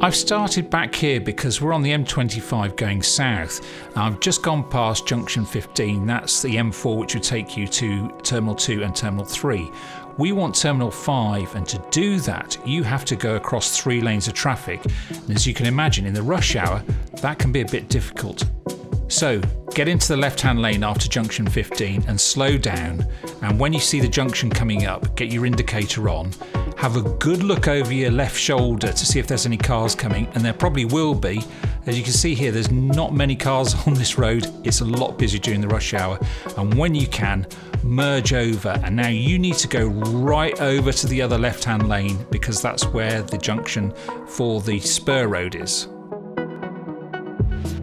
I've started back here because we're on the M25 going south. I've just gone past Junction 15, that's the M4 which would take you to Terminal 2 and Terminal 3. We want Terminal 5, and to do that you have to go across 3 lanes of traffic, and as you can imagine in the rush hour that can be a bit difficult. So get into the left hand lane after Junction 15 and slow down, and when you see the junction coming up, get your indicator on. Have a good look over your left shoulder to see if there's any cars coming, and there probably will be. As you can see here, there's not many cars on this road. It's a lot busier during the rush hour, and when you can, merge over. And now you need to go right over to the other left hand lane because that's where the junction for the spur road is.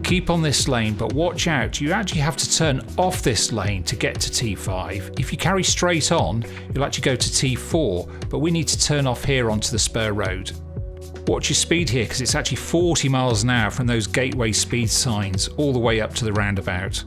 Keep on this lane, but watch out, you actually have to turn off this lane to get to T5. If you carry straight on, you'll actually go to T4, but we need to turn off here onto the spur road. Watch your speed here because it's actually 40 miles an hour from those gateway speed signs all the way up to the roundabout.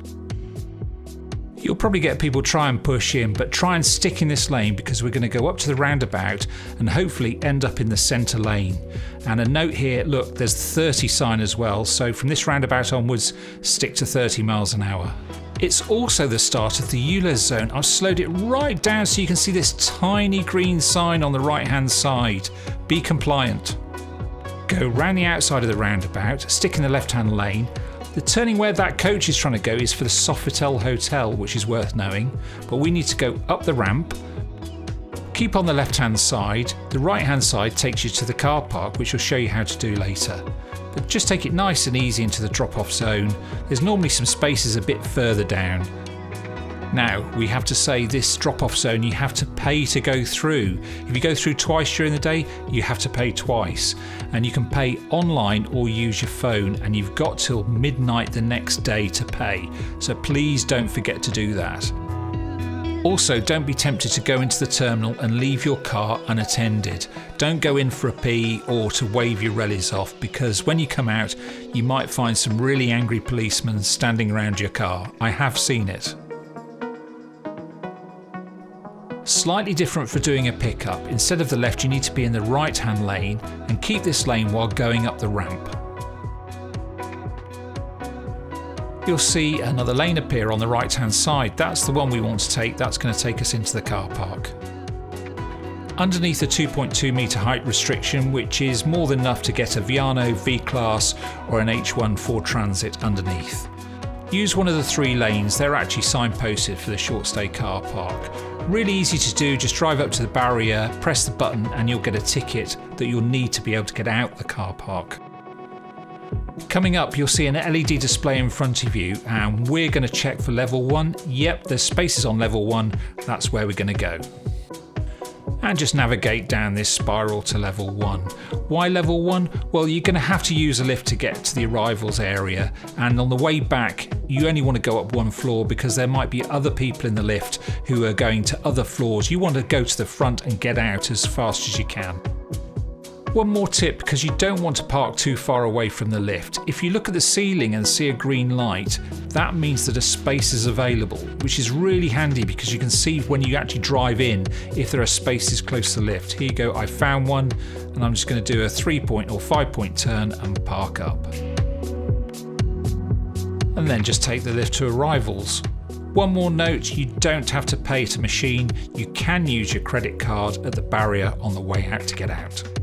You'll probably get people try and push in, but try and stick in this lane because we're going to go up to the roundabout and hopefully end up in the centre lane. And a note here, look, there's the 30 sign as well, so from this roundabout onwards, stick to 30 miles an hour. It's also the start of the ULEZ zone. I've slowed it right down so you can see this tiny green sign on the right hand side. Be compliant. Go round the outside of the roundabout, stick in the left hand lane. The turning where that coach is trying to go is for the Sofitel Hotel, which is worth knowing, but we need to go up the ramp. Keep on the left hand side, the right hand side takes you to the car park, which will show you how to do later. But just take it nice and easy into the drop off zone. There's normally some spaces a bit further down. Now, we have to say this drop-off zone you have to pay to go through. If you go through twice during the day, you have to pay twice. And you can pay online or use your phone, and you've got till midnight the next day to pay. So please don't forget to do that. Also, don't be tempted to go into the terminal and leave your car unattended. Don't go in for a pee or to wave your rallies off, because when you come out, you might find some really angry policemen standing around your car. I have seen it. Slightly different for doing a pickup. Instead of the left, you need to be in the right hand lane and keep this lane while going up the ramp. You'll see another lane appear on the right hand side. That's the one we want to take. That's going to take us into the car park. Underneath the 2.2 metre height restriction, which is more than enough to get a Viano V-Class or an H1 Ford Transit underneath. Use one of the 3 lanes. They're actually signposted for the short stay car park. Really easy to do, just drive up to the barrier, press the button and you'll get a ticket that you'll need to be able to get out the car park. Coming up, you'll see an LED display in front of you, and we're going to check for level 1. Yep, there's spaces on level 1, that's where we're going to go. And just navigate down this spiral to level 1. Why level 1? Well, you're going to have to use a lift to get to the arrivals area, and on the way back you only want to go up 1 floor because there might be other people in the lift who are going to other floors. You want to go to the front and get out as fast as you can. One more tip, because you don't want to park too far away from the lift. If you look at the ceiling and see a green light, that means that a space is available, which is really handy because you can see when you actually drive in if there are spaces close to the lift. Here you go, I found one, and I'm just going to do a 3-point or 5-point turn and park up. And then just take the lift to arrivals. One more note, you don't have to pay at a machine. You can use your credit card at the barrier on the way out to get out.